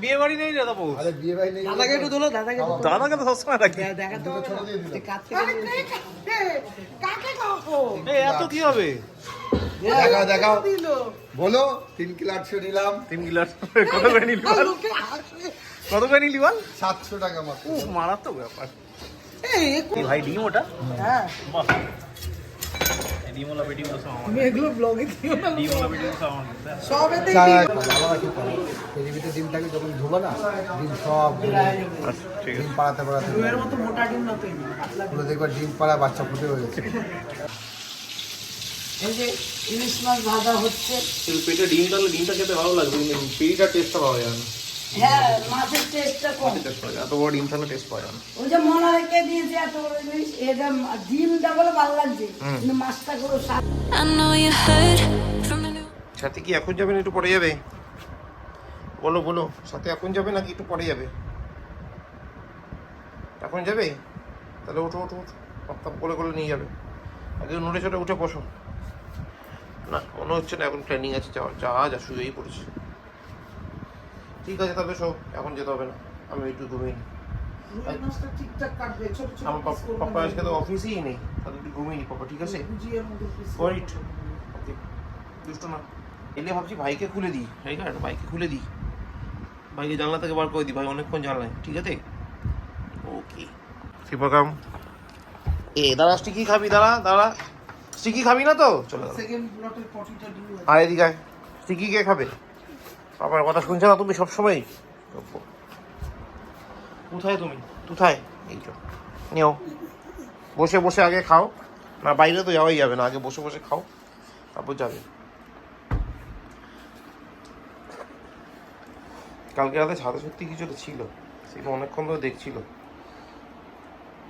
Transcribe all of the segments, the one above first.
বিয়ে বাড়ি নেই দাদা বউ। দাদাকে একটু দোলো, দাদাকে তো সবসময় রাখি। এত কি হবে? দেখাও বলো। 3 কিলো 800 নিলাম। 3 কিলো কত করে নিলি? কত করে নিলি বল? 700 টাকা মাত্র। মারাত্মক ব্যাপার। ভাই ডিম ওটা? হ্যাঁ বাহ, ডিমওয়ালা পেটি গুলো সব আমার। এগুলো ব্লগে দিও না, ডিমওয়ালা পেটি গুলো সব আমার। সবেতেই ডিম থাকে যখন ধোবো না, ডিম সব ঠিক ডিম পাড়াতে এর মতো মোটা ডিম না তো পুরো দেখবা ডিম পাড়া বাচ্চা ফুটে হয়ে গেছে। এই যে ইলিশ মাছ ভাজা হচ্ছে। কিন্তু পেটে ডিম তাহলে ডিমটা খেতে ভালো লাগবে, কিন্তু পেটিটা টেস্টটা পাওয়া যায় না। হ্যাঁ মাছের টেস্টটা কম। টেস্ট পাওয়া যায়, এত বড় ডিম তাহলে টেস্ট পাওয়া যায় না। ওই যে মনে রেখে দিয়েছে এত বড় জিনিস, এটা ডিমটা বলে ভালো লাগছে কিন্তু মাছটা করে স্বাদ। সাথে কি এখন যাবেন, একটু পরে যাবে? বলো বলো, সাথে এখন যাবে নাকি একটু পরে যাবে? এখন যাবে? তাহলে ওঠো ওঠো ওঠো, টপ করে করে নিয়ে যাবে। আগে নড়ে চড়ে উঠে বসো। না মনে হচ্ছে না এখন প্ল্যানিং আছে যাওয়ার, যা শুয়েই পড়েছে। ঠিক আছে তাহলে সব, এখন যেতে হবে না, আমি একটু ঘুমিয়ে নিই। ঠিকঠাক কাটবে, ছোট ছোট আমার পাপা আজকে তো অফিসেই নেই, তাহলে একটু ঘুমিয়ে নিই পাপা, ঠিক আছে? ওয়েট, ওকে দুষ্ট না। এলে ভাবছি ভাইকে খুলে দিই, ভাইকে খুলে দিই, ভাইকে জানলা থেকে বার করে দিই, ভাই অনেকক্ষণ জানলায়, ঠিক আছে? ওকে শিবকাম। দাঁড়া, স্টিকি খাবি? দাঁড়া, স্টিকি খাবি না তো? চলে সেকেন্ড প্লটের পটিটা ডিউ আছে। আয় এদিকে, স্টিকি কে খাবে? বাবার কথা শুনছে না তুমি সবসময়? কোথায় তুমি? কোথায়? এই তো নিও, বসে বসে আগে খাও না, বাইরে তো যাওয়াই যাবে না, আগে বসে বসে খাও তারপর যাবে। কালকে রাতে ছাদে সত্যি কিছু তো ছিল, সেটা অনেকক্ষণ ধরে দেখছিল,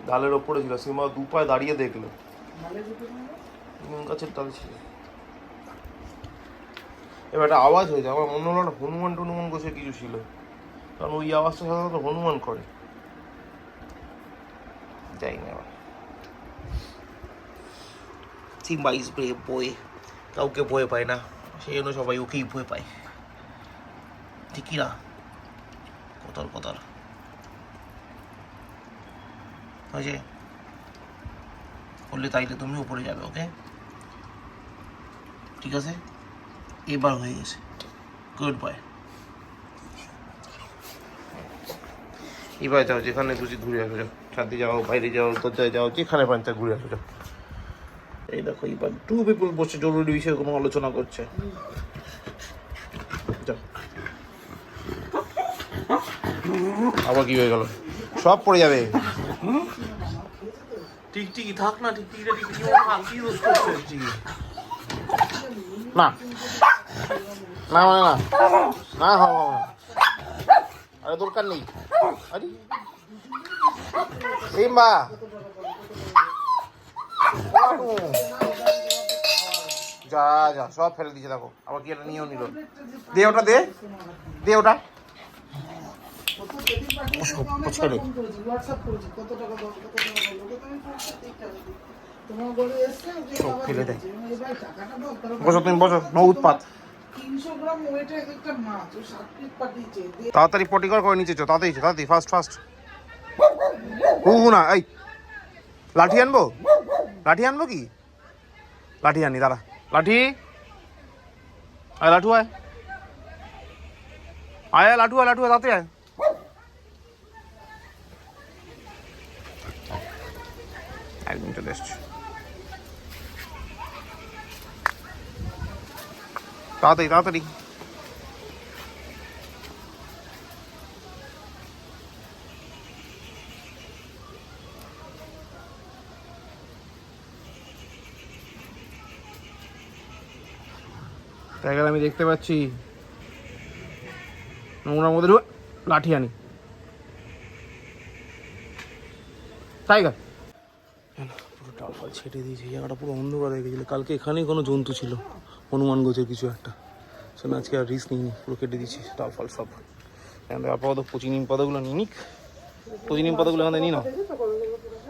ডালের ওপরে ছিল, সীমা দু পায়ে দাঁড়িয়ে দেখলো, নিম গাছের ডাল ছিল। এবার একটা আওয়াজ হয়েছে, আমার মনে হলো না হনুমান টনুমান গোছের কিছু ছিল, কারণ ওই আওয়াজটা সাধারণত হনুমান করে। যাই না, সিম্বা ইজ ব্রেভ বয়, কাউকে ভয় পায় না, সেই জন্য সবাই ওকেই ভয় পায়, ঠিকই না? কতার হয়েছে বললে, তাইলে তুমি উপরে যাবে, ওকে? ঠিক আছে, এবার হয়ে গেছে, গুড বয়। এবার যাও, যেখানে খুশি ঘুরে আসো, যাও, ছাদে যাও, বাইরে যাও, দরজায় যাও, যেখানে পাঞ্চা ঘুরে আসো, যাও। এই দেখো এবার 2 পিপল বসে জরুরি বিষয়ে কোনো আলোচনা করছে, যাও। আবার কি হয়ে গেল? সব পড়ে যাবে। টিকটিকি থাক না, টিকটিকিটা টিকটিকি কি দোষ করছে টিকটিকি? না না মানে না না, হবে না, আরে দরকার নেই। আরে সিম্বা যা সব ফেলে দিয়েছে, দেখো আবার কি একটা নিয়েও নিল। দে ওটা, দে ওটা, ছেড়ে সব ফেলে দেয়। বসো তুমি, বসো, নো উৎপাত। তাড়াতাড়ি পটিকর করে নিচে, তাড়াতাড়ি ফাস্ট। না, এই লাঠি আনবো কি? লাঠি আনি, দাঁড়া, লাঠি আয়, লাঠু আয়, লাঠু তাড়াতাড়ি আয়। একদিন চলে এসছি, তাড়াতাড়ি। টাইগার আমি দেখতে পাচ্ছি নোংরার মধ্যে লাঠি আনি, টাইগার পুরো ডাল ফাল ছেটে দিয়েছে, জায়গাটা পুরো অন্ধকার হয়ে গেছিলো। কালকে এখানেই কোনো জন্তু ছিল, হনুমান গোছের কিছু একটা, শোনা আজকে আর রিস্ক নিইনি, পুরো কেটে দিয়েছি ডাল ফাল সব। আপাতত কচি নিম পাতাগুলো নিই, কচি নিম পাতাগুলো এখানে নিই না।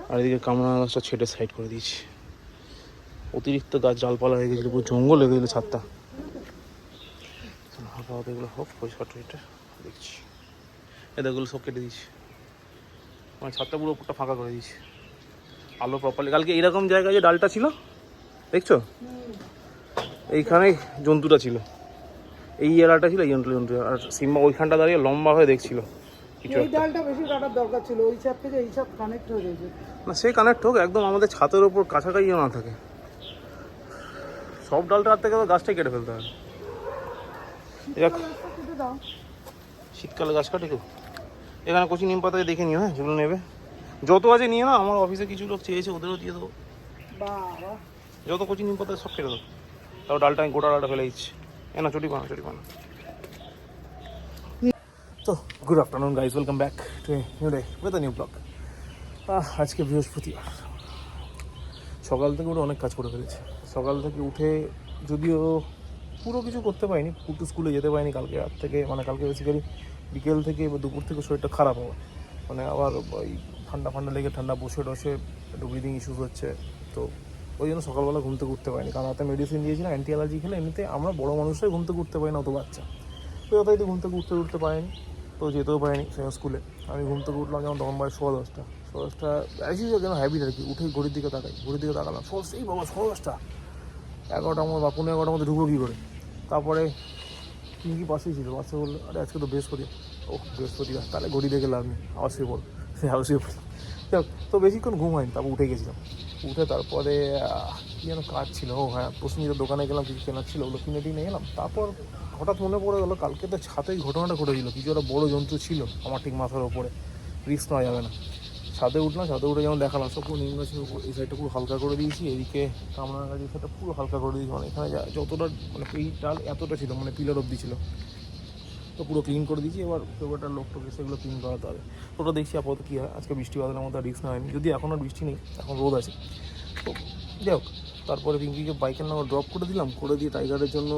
আর এদিকে কামড়া গাছটা ছেটে সাইড করে দিয়েছি, অতিরিক্ত গাছ ডালপালা হয়ে গেছিলো, পুরো জঙ্গল হয়ে গেছিলো ছাদটা। আপাতত এগুলো হোক পরিষ্কার টরিষ্কার দেখছি। এগুলো সব কেটে দিয়েছি, মানে ছাদটা পুরো উপরটা ফাঁকা করে দিয়েছি, আলো প্রপারলি। কালকে এইরকম জায়গায় যে ডালটা ছিল দেখছো, এইখানে জন্তুটা ছিল, এই এলাকাটা ছিল, এই জন্তু, আর সিম্বা ওইখানটা দাঁড়িয়ে লম্বা হয়ে দেখছিল কিছু এই ডালটা বেশি কাটার দরকার ছিল, ওই সাইড থেকে এই সব কানেক্ট হয়ে গেছে। না, সে কানেক্ট হোক, একদম আমাদের ছাতের ওপর কাছাকাছি না থাকে। সব ডালটা হাত থেকে তো গাছটাই কেটে ফেলতে হবে। যাক, কেটে দাও। শীতকালে গাছ কাটে কেউ? এখানে কচি নিম পাতাকে দেখে নিও, হ্যাঁ যেগুলো নেবে যত আছে নিয়ে না। আমার অফিসে কিছু লোক চেয়েছে, ওদেরও দিয়ে দেবো। বাবা, যত কচি নিম পাতা সব কেটে দেবো। তাও ডালটা আমি গোটা ডালটা ফেলে দিচ্ছি। এ না, চটি পানা। তো good afternoon guys, welcome back to new day with a new blog. আজকে বৃহস্পতিবার, সকাল থেকে উঠে অনেক কাজ করে ফেলেছি। সকাল থেকে উঠে যদিও পুরো কিছু করতে পারিনি, পুরো স্কুলে যেতে পারিনি কালকে রাত থেকে, মানে কালকে বেসিক্যালি বিকেল থেকে বা দুপুর থেকে শরীরটা খারাপ হবে, মানে আবার ওই ঠান্ডা লেগে ঠান্ডা বসে টসে একটু ব্রিদিং ইস্যুস হচ্ছে। তো ওই জন্য সকালবেলা ঘুম থেকে উঠতে পারিনি, কারণ রাতে মেডিসিন দিয়েছিলাম অ্যান্টি অ্যালার্জি খেলে। এমনিতে আমরা বড়ো মানুষরাই ঘুম থেকে উঠতে পারি না, অত বাচ্চা তো যথাযথ ঘুম থেকে উঠতে পারিনি, তো যেতেও পারিনি স্কুলে। আমি ঘুম থেকে উঠলাম যেমন তখন বাজে 10:15 অ্যাজ ইউজুয়াল, যেন হ্যাবিট আর কি। উঠে ঘড়ির দিকে তাকালাম, সেই বাবা 10:15, 11টার মধ্যে বা 11:15 মধ্যে ঢুকবো কী করে। তারপরে কি পাশেই ছিল, বাচ্চা বললো আরে আজকে তো বৃহস্পতিবার। ও বৃহস্পতিবার, তাহলে ঘড়ি দেখে লাভ নেই, আবার শুয়ে পড়লো। শুয়ে পড়লাম। যাক, তো বেশিক্ষণ ঘুম হয়নি, তারপর উঠে গেছিলাম। উঠে তারপরে কী যেন কাজ ছিল, ও হ্যাঁ প্রসেনজিতের দোকানে গেলাম, কিছু কেনার ছিল, ওগুলো কিনে টিনে এলাম। তারপর হঠাৎ মনে পড়ে গেলো কালকে তো ছাতে ঘটনাটা ঘটেছিল, কিছু একটা বড়ো জন্তু ছিল আমার ঠিক মাথার ওপরে, রিস্ক নেওয়া যাবে না। ছাদে উঠলাম, ছাদে উঠে যেমন দেখালাম সব পুরো নিম গাছের উপর, এই সাইডটা পুরো হালকা করে দিয়েছি, এদিকে কামরাঙা গাছের সাইডটা পুরো হালকা করে দিয়েছি, মানে এখানে যতটা মানে এই ডাল এতটা ছিল, মানে পিলার অব্দি ছিল, তো পুরো ক্লিন করে দিয়েছি। এবার একটা লোক টোক সেগুলো ক্লিন করাতে হবে। ওটা দেখছি আপাতত কী হয়। আজকে বৃষ্টি বাদলের মধ্যে রিস্ক নেওয়া হয়নি, যদি এখন আর বৃষ্টি নেই, এখন রোদ আছে। তো যাই হোক, তারপরে পিঙ্কিকে বাইকের নামে ড্রপ করে দিলাম, করে দিয়ে টাইগারের জন্য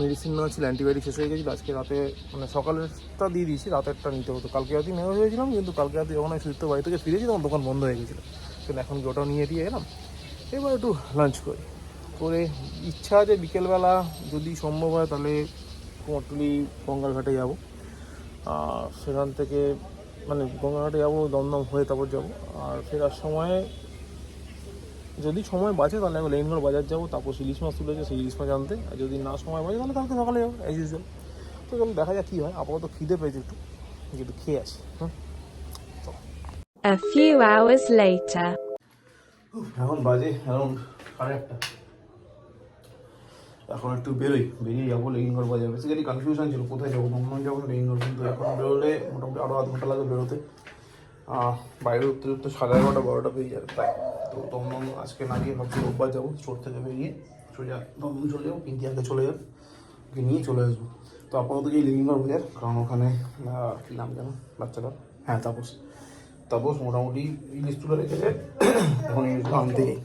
মেডিসিন নেওয়া ছিল, অ্যান্টিবায়োটিক শেষ হয়ে গেছিলো। আজকে রাতে মানে সকালেরটা দিয়ে দিয়েছি, রাতেরটা নিতে হতো। কালকে রাতেই নেওয়া হয়েছিলাম, কিন্তু কালকে রাতে যখন আমি সুস্থ বাড়ি থেকে ফিরেছি তখন দোকান বন্ধ হয়ে গেছিলো। কিন্তু এখন কি ওটাও নিয়ে দিয়ে এলাম। এবার একটু লাঞ্চ করে ইচ্ছা আছে বিকেলবেলা যদি সম্ভব হয় তাহলে কুমারটুলি গঙ্গার ঘাটে যাবো, সেখান থেকে মানে গঙ্গার ঘাটে যাবো, দমদম হয়ে তারপর যাবো। আর ফেরার সময় যদি সময় বাঁচে তাহলে আমি লেনগড় বাজার যাবো, তারপর ইলিশ মাছ তুলেছে সেই ইলিশ মাছ আনতে। আর যদি না সময় বাঁচে তাহলে কালকে সকালে যাবো অ্যাজ ইউজুয়াল। তো চলো দেখা যাক কী হয়। আপাতত খিদে পেয়েছে একটু খেয়ে আসি। A few hours later. এখন বাজে অ্যারাউন্ড 8:30। এখন একটু বেরিয়ে যাবো লেগিনগড় বাজার। বেসিক্যালি কনফিউশন ছিল কোথায় যাবো, দমদম যাবো লেগিনগড়, কিন্তু এখন বেরোলে মোটামুটি আরও আধ ঘন্টা লাগবে বেরোতে। বাইরে উঠতে 11:30 12টা বেরিয়ে যাবে প্রায়। তো দমদম আজকে না গিয়ে ভাবছি রোববার যাবো, স্টোর থেকে বেরিয়ে সোজা দমদম চলে যাবো, পিঙ্কি আগে চলে যাবে, ওকে নিয়ে চলে আসবো। তো আপাতত গিয়ে লেগিনগড় বাজার, কারণ ওখানে কী নাম জানো বাচ্চাটা, হ্যাঁ তাপস মোটামুটি ইলিশ তুলে রেখেছে, এখন ইলিশগুলো আনতে যাই।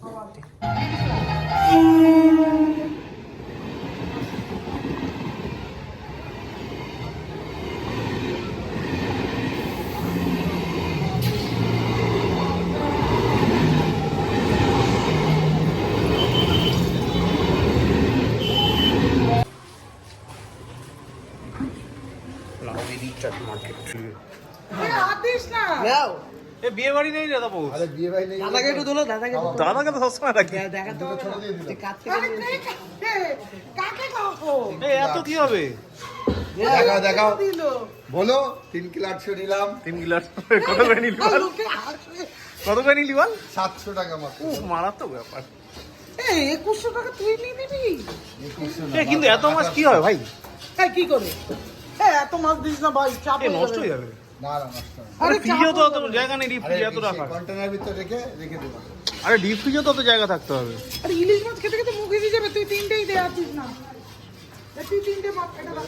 বিয়ে বাড়ি নেই রে তাপস, আরে বিয়ে ভাই নেই, দাদাকে একটু তোলো, দাদাকে দাদাকে তো সবসময় রাখি। দেখাতে হবে ছোট দিয়ে দিলাম। কাছ থেকে কাকে কাকো এত কি হবে? দেখাও দিল বলো। 3 কিলো 800 নিলাম। 3 গিলাস কত করে নিলি বল? কত করে নিলি বল? 700 টাকা মাত্র। মারাত্মক ব্যাপার। এই 2100 টাকা তুই নিয়ে নিবি? 2100 কিন্তু এত মাছ কি হয় ভাই? এই কি করে এত মাছ দিস না ভাই, চাপ নষ্ট হয়ে যাবে। না নষ্ট হবে। আরে ফ্রিজেও তো অত জায়গা নেই, ডিপ ফ্রিজ এত রাখা। কন্টেনার ভিতরে রেখে দেবো। আরে ডিপ ফ্রিজেও তো অত জায়গা থাকতে হবে। আরে ইলিশ মাছ খেতে খেতে মুখ এসে যাবে, তুই তিনটেই দে আছিস না, তুই তিনটে মাছ এটা রাখ।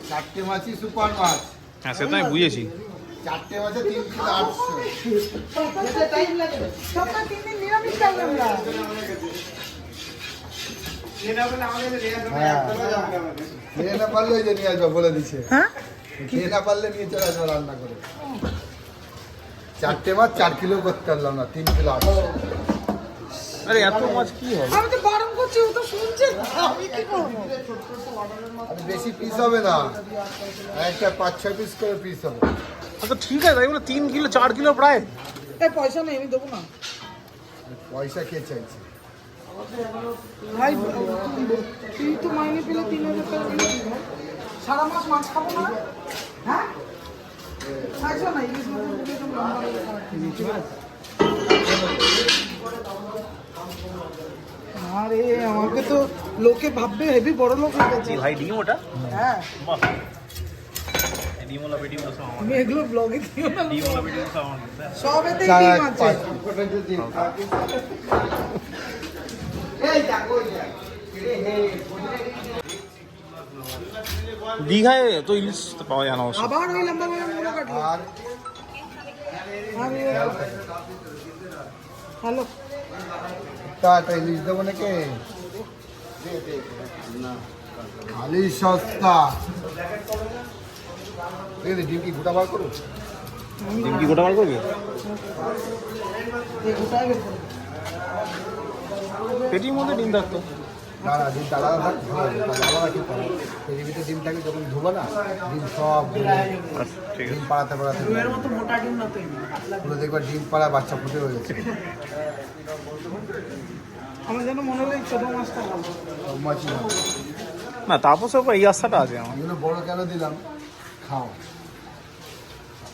4টে মাছই সুপার মাছ। হ্যাঁ সে তো আমি বুঝেছি। 4টে মাছে 3 কিলো 800। খেতে টাইম লাগে, সপ্তাহে 3 দিন নিরামিষ খাই আমরা। হ্যাঁ খেয়ে না পারলে ওই যে নিয়ে আসবো বলে দিচ্ছে। হ্যাঁ খেয়ে না পারলে নিয়ে চলে আসবো রান্না করে। 4টে মাছ 4 কিলো করতে পারলাম না, 3 কিলো 800। আরে এত মাছ কি হবে? আমি তো বারণ করছি, ও তো শুনছে না, আমি কি করবো? আর বেশি পিস হবে না, একটা 5-6 পিস করে পিস হবে। আচ্ছা ঠিক আছে, তাই বলে 3 কিলো 4 কিলো প্রায়। এই পয়সা নেই, আমি দেবো না পয়সা কে চাইছে? ভাই। তুই তো মাইনে পেলে 3,000 টাকা দিবি, সারা মাস মাছ খাবো না? হ্যাঁ খাইছো না, ইলিশ মাছের মুখে একদম লম্বা করে খাওয়া। আরে আমাকে তো লোকে ভাববে হেভি বড় লোক হয়ে গেছে। ভাই ডিম ওটা? হ্যাঁ বাহ, ডিমওয়ালা পেটি বসে আমার, আমি এগুলো ব্লগে দিও না, ডিমওয়ালা পেটি বসে আমার। সব এতেই ডিম আছে। দীঘায় তো ইলিশ তো পাওয়া যায় না অবশ্য। আবার ওই লম্বা করে মুড়ো কাটলো। আর হ্যালো, একটা ইলিশ দেবো নাকি? খালি সস্তা। ঠিক আছে, ডিম কি গোটা বার করো? ডিম কি গোটা বার করবি? এই গোটাই বের করো। পেটির মধ্যে ডিম থাকতো। না না, ডিম আলাদা থাকতে ভালো, আলাদা খেতে হবে। পেটির ভিতরে ডিম থাকে, যখন ধোবো না ডিম সব আচ্ছা ঠিক ডিম পাড়াতে পাড়াতে এর মতো মোটা ডিম না তো। পুরো দেখবার ডিম পাড়া বাচ্চা ফুটে হয়ে গেছে। আমার যেন মনে হলো এই ছোট মাছটা ভালো। সব মাছই ভালো। না, তাপস এই আস্থাটা আছে আমার। এগুলো বড় কেন দিলাম, খাও।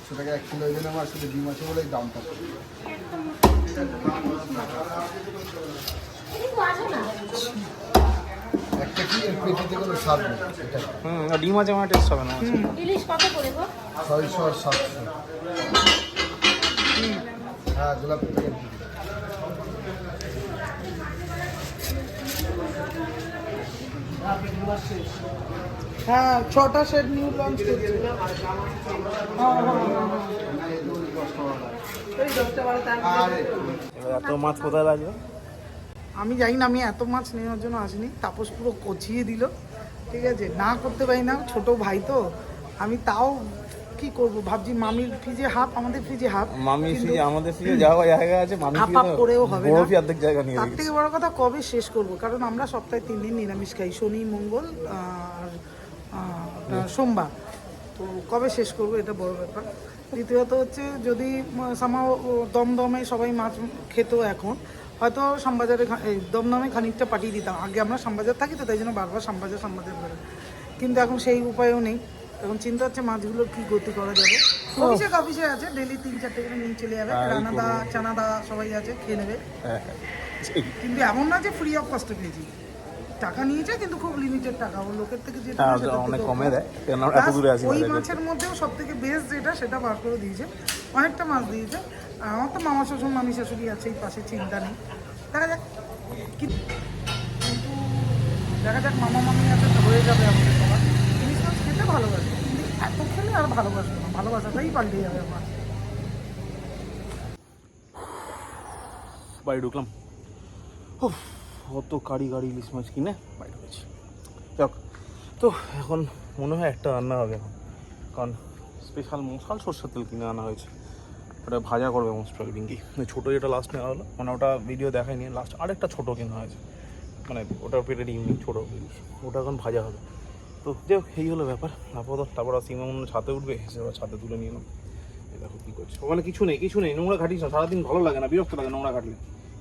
100 টাকা 1 কিলো দিলাম, আর শুধু ডিম আছে বলেই দামটা। একটা কি এর পেটিতে কোনো স্বাদ নেই, এটাই। ডিম আছে আমার টেস্ট হবে না। ইলিশ কত করে গো? 600-700। হ্যাঁ, গোলাপি প্যাকেট দিবি। হ্যাঁ 6টা সেট নিউ লঞ্চ করছে। এই 10টা 12টা। আরে এত মাছ কোথায় লাগবে? আমি জানি না, আমি এত মাছ নেওয়ার জন্য আসিনি। তাপস পুরো কচিয়ে দিল, ঠিক আছে, না করতে পারি না, ছোট ভাই তো। আমি তাও কি করব, ভাবছি মামির ফ্রিজে হাফ, আমাদের ফ্রিজে হাফ। মামি কিন্তু ফ্রিজে আমাদের ফ্রিজে যাওয়া জায়গা আছে, মামি হাফ হাফ করেও হবে না। বড় ফি অর্ধেক জায়গা নিয়ে তার রেখেছে। থেকে বড় কথা, কবে শেষ করব? কারণ আমরা সপ্তাহে 3 দিন নিরামিষ খাই, শনি মঙ্গল আর সোমবার। তো কবে শেষ করব, এটা বড় ব্যাপার। দ্বিতীয়ত হচ্ছে, যদি সামাও দমদমে সবাই মাছ খেত এখন, হয়তো শ্যামবাজারে দমদমে খানিকটা পাঠিয়ে দিতাম। আগে আমরা শ্যামবাজার থাকি তো, তাই জন্য বারবার শ্যামবাজার করে। কিন্তু এখন সেই উপায়ও নেই। এখন চিন্তা হচ্ছে মাছগুলোর কি গতি করা যাবে। অফিসে আছে, ডেলি 3-4টে করে নিয়ে চলে যাবে। রানাদা চানাদা সবাই আছে, খেয়ে নেবে। কিন্তু এমন না যে ফ্রি অফ কস্ট পেয়েছি, টাকা নিয়েছে, কিন্তু খুব লিমিটেড টাকা। ও লোকের থেকে যেটা নেয় সেটার অনেক থেকেও কমে কম। দেয়, কেন এত Plus, দূরে আছি ওই বাজারে। মাছের মধ্যেও সব থেকে বেস্ট যেটা, সেটা বার করে দিয়েছে। অনেকটা মাছ দিয়েছে। আর আমার তো মামা শ্বশুর মামি শাশুড়ি আছে এই পাশে, চিন্তা নেই। দেখা যাক কিন্তু দেখা যাক, মামা মামি আছে তো হয়ে যাবে আমাদের সবার। ইলিশ মাছ খেতে ভালোবাসে, কিন্তু এত খেলে আর ভালোবাসবে না, ভালোবাসাটাই পাল্টে যাবে আমার। বাড়ি ঢুকলাম, অত গাড়ি ইলিশ মাছ কিনে বাড়ি ঢুকেছি। যাক, তো এখন মনে হয় একটা রান্না হবে এখন, কারণ স্পেশাল মশাল সরষের তেল কিনে আনা হয়েছে, ওটা ভাজা করবে মোস্ট প্রবলি পিঙ্কি। ছোটো যেটা লাস্ট নেওয়া হলো, মানে ওটা ভিডিও দেখায়নি, লাস্ট আরেকটা ছোটো কেনা হয়েছে, মানে ওটার পেটের ইউনিক ছোটো ইলিশ, ওটা এখন ভাজা হবে। তো যাই হোক, এই হলো ব্যাপার। আপাতত তারপর সিমা মনে ছাদে উঠবে, সে ছাদে তুলে নিয়ে নাও। দেখো কী করছে ওখানে, কিছু নেই, নোংরা ঘাটিস না, সারাদিন ভালো লাগে না, বিরক্ত লাগে নোংরা ঘাটলে।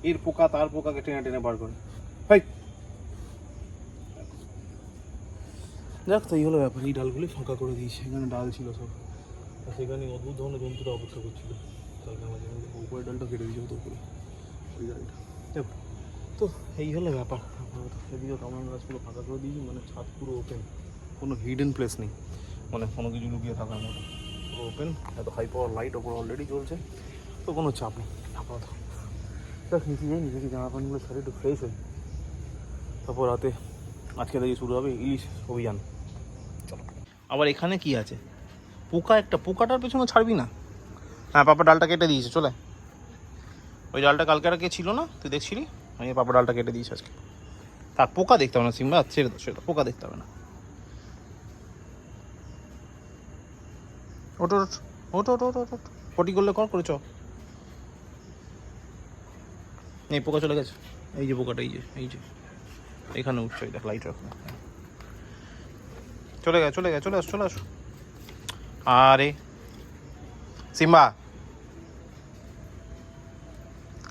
এর পোকা তার পোকাকে টেনে বার করে। হাই, দেখ তো এই হলো ব্যাপার। এই ডালগুলি ফাঁকা করে দিয়েছে, এখানে ডাল ছিল সব, আর সেখানে অদ্ভুত ধরনের জন্তুরা অপেক্ষা করছিল, তাই আমাদের উপরের ডালটা কেটে দিয়েছে, হতো উপরে ওই ডালটা। দেখ তো এই হলো ব্যাপার। এদিকে টমেটো গাছগুলো ফাঁকা করে দিয়েছি, মানে ছাদ পুরো ওপেন, কোনো হিডেন প্লেস নেই, মানে কোনো কিছু লুকিয়ে থাকার মতো, পুরো ওপেন। এত হাই পাওয়ার লাইট ওপর অলরেডি চলছে, তো কোনো চাপ নেই আপাতত। দেখ নিচে যাই, নিজেকে জামা প্যান্টগুলো সারি একটু ফ্রেশ হই, তারপর রাতে আজকে থেকে শুরু হবে ইলিশ অভিযান। চলো। আবার এখানে কি আছে, পোকা একটা, পোকাটার পেছনে ছাড়বি না। হ্যাঁ, পাপা ডালটা কেটে দিয়েছে, চলে। ওই ডালটা কালকে আর কে ছিল না, তুই দেখছিলি, আমি পাপা ডালটা কেটে দিয়েছি আজকে। তার পোকা দেখতে হবে না সিম্বা, ছেড়ে দাও, পোকা দেখতে হবে না। ওটো ওটো ওটো ওটো ওটো পটি করলে করে চ। এই পোকা চলে গেছে, এই যে পোকাটা, এই যে এখানে উঠছে, দেখ লাইট রাখো। চলে গেছে, চলে গেছে, চলে আসো, চলে আসো। আরে সিম্বা,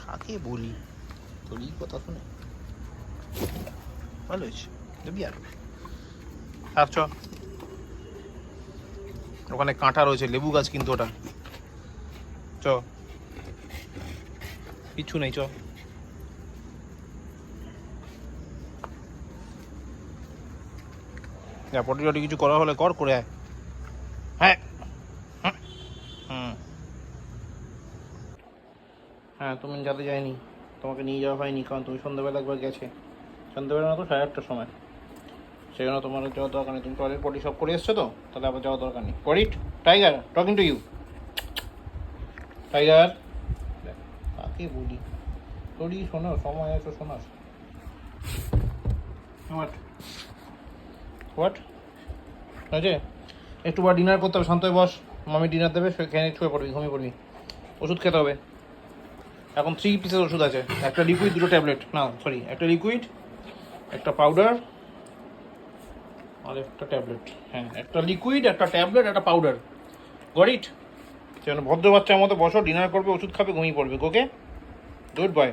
কাকে বলি তোরই কথা শুনে ভালো হয়েছে, দেবি আর চ। ওখানে কাঁটা রয়েছে, লেবু গাছ কিন্তু ওটা, চ। কিছু নেই, চ। পটি টটি কিছু করা হলে কর, করে আয়। হ্যাঁ হ্যাঁ, তুমি যাতে যায়নি, তোমাকে নিয়ে যাওয়া হয়নি, কারণ তুমি সন্ধ্যাবেলা একবার গেছে, সন্ধ্যাবেলা না তো 8:30টার সময়, সেই জন্য তোমার যাওয়ার দরকার নেই। তুমি টয়লেট পটি সব করে এসছো তো, তাহলে আবার যাওয়ার দরকার নেই। পড়িট tiger talking to you, tiger কাকে বলি তোরই শোনো, সময় আছে শোনাস। হোয়াট হোয়াট হয়েছে? একটু বার ডিনার করতে হবে, শান্ত হয়ে বস। মামি ডিনার দেবে, খেয়ে শুয়ে পড়বি, ঘুমিয়ে পড়বি। ওষুধ খেতে হবে। এখন 3 পিসের ওষুধ আছে, একটা লিকুইড, 2টো ট্যাবলেট, না সরি, একটা লিকুইড, একটা পাউডার আর একটা ট্যাবলেট। হ্যাঁ, একটা লিকুইড, একটা ট্যাবলেট, একটা পাউডার। Got it? যেন ভদ্র বাচ্চার মতো বসো, ডিনার করবে, ওষুধ খাবে, ঘুমিয়ে পড়বে। ওকে, গুড বয়।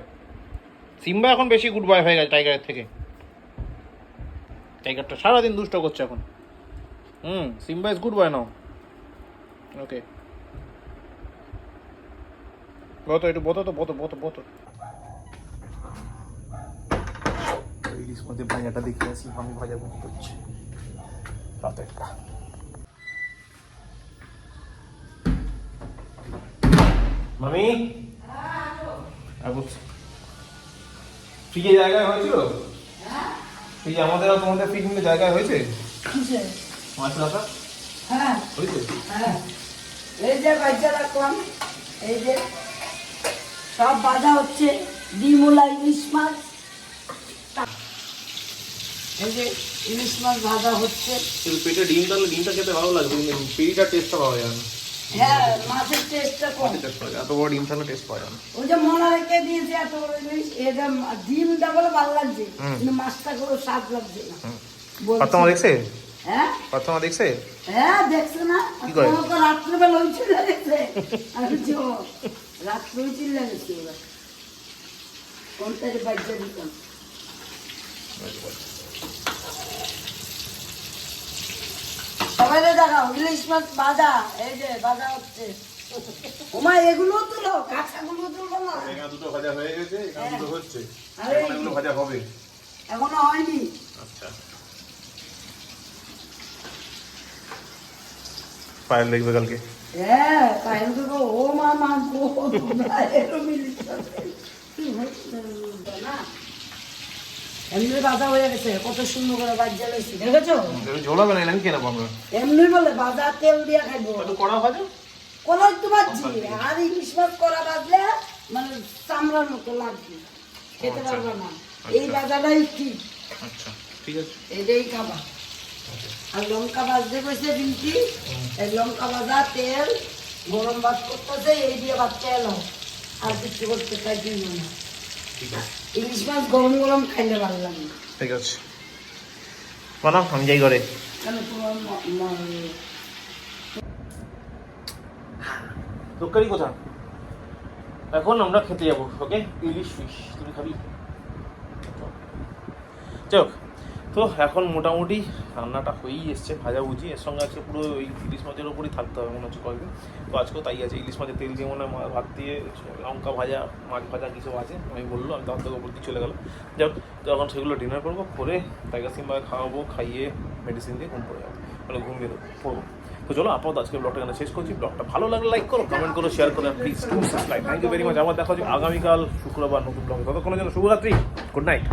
সিম্বা এখন বেশি গুড বয় হয়ে গেছে টাইগারের থেকে। টাইগারটা সারাদিন দুষ্ট করছে এখন। সিম্বা ইজ গুড বয় নাও। ওকে, বতো একটু, বতো তো, বতো বতো বতো। ইলিশ মাছের ভাজাটা দেখে আসি, আমি ভাজা ভুজি করছি রাতে একটা। মামি ফ্রিজে জায়গায় হয়েছিল? ফ্রিজ আমাদের আর তোমাদের ফ্রিজ মিলে জায়গায় হয়েছে? কিসে? মাছ রাখা হ্যাঁ হয়েছে? হ্যাঁ, এই যে বাচ্চা রাখলাম, এই যে সব বাজা হচ্ছে, ডিমুলা ইলিশ মাছ, এই যে ইলিশ মাছ ভাজা হচ্ছে। কিন্তু পেটে ডিম থাকলে ডিমটা খেতে ভালো লাগবে, কিন্তু পেটটা টেস্টটা পাওয়া যায় না। হ্যাঁ, মাছের টেস্টটা কম। টেস্ট পাওয়া যায়, এত বড় ডিম থাকলে টেস্ট পাওয়া যায় না। ওই যে মনে রেখে দিয়েছে এত বড় জিনিস, এটা ডিমটা বলে ভালো লাগছে, কিন্তু মাছটা করে স্বাদ লাগছে না। বলছি। ফাতেমা দেখছে? হ্যাঁ ফাতেমা দেখছে? হ্যাঁ, দেখছে না? কি করে? তোমার তো রাত্রেবেলা ওই চিল্লা গেছে, আমি বলছি, ও রাত্রে ওই চিল্লা গেছে, ওরা কোনটাকে বাচ্চা দিতাম। সবাই দেখাও ইলিশ মাছ ভাজা, এই যে ভাজা হচ্ছে। ওমা, এগুলো তুলো, কাঁচাগুলো তুলবো না? এখানে দুটো ভাজা হয়ে গেছে, এখানে দুটো হচ্ছে, আরে, এখন এগুলো ভাজা হবে। এখনো হয়নি। আচ্ছা, পায়েল দেখবে কালকে। হ্যাঁ, তাই তো। ও মা মা গো, তোমরা এরকম ইলিশ মাছ না? এমনি বাজা হয়ে গেছে, কত সুন্দর করে বাজা লেগেছে, দেখেছো? ঝোল হবে না, আমি কেন পাবো? এমনি বলে বাজা তেল দিয়ে খাইবো। একটু কড়া ভাজা, কোনো একটু বাজছি, আর ইলিশ মাছ করা বাজলে মানে চামড়ার মতো লাগবে, খেতে পারবে না। এই বাজাটাই ঠিক। আচ্ছা ঠিক আছে, এটাই খাবা। আর লঙ্কা ভাজতে বসে বিনতি, এই লঙ্কা ভাজা তেল গরম ভাত করতেছে, এই দিয়ে ভাত এলো, আর কিছু করতে চাই না। ঠিক আছে, ইলিশ মাছ গরম গরম খাইলে ভালো লাগে। ঠিক আছে, বানাও, আমি যাই ঘরে। কেন তোমার তরকারি কোথা? এখন আমরা খেতে যাবো। ওকে, ইলিশ ফিশ তুমি খাবি? চল। তো এখন মোটামুটি রান্নাটা হয়েই এসছে, ভাজা ভুজি, এর সঙ্গে আজকে পুরো ওই ইলিশ মাছের ওপরই থাকতে হবে মনে হচ্ছে কয়েকদিন। তো আজকেও তাই আছে, ইলিশ মাছের তেল দিয়ে মনে হয় ভাত দিয়ে লঙ্কা ভাজা, মাছ ভাজা কিছু আছে, আমি বললো, আমি তার থেকে ওপর দিয়ে চলে গেলো। যাক, তো এখন সেগুলো ডিনার করবো, করে টাইগার সিম্বাকে খাওয়াবো, খাইয়ে মেডিসিন দিয়ে ঘুম পড়ে যাবো, মানে ঘুমিয়ে পড়বো। তো চলো, আপাতত আজকে ব্লগটা এখানে শেষ করছি। ব্লগটা ভালো লাগলে লাইক করো, কমেন্ট করো, শেয়ার করো, please subscribe. Thank you very much. আবার দেখা হচ্ছে আগামীকাল শুক্রবার নতুন ব্লগে। ততক্ষণের জন্য শুভরাত্রি, গুড নাইট।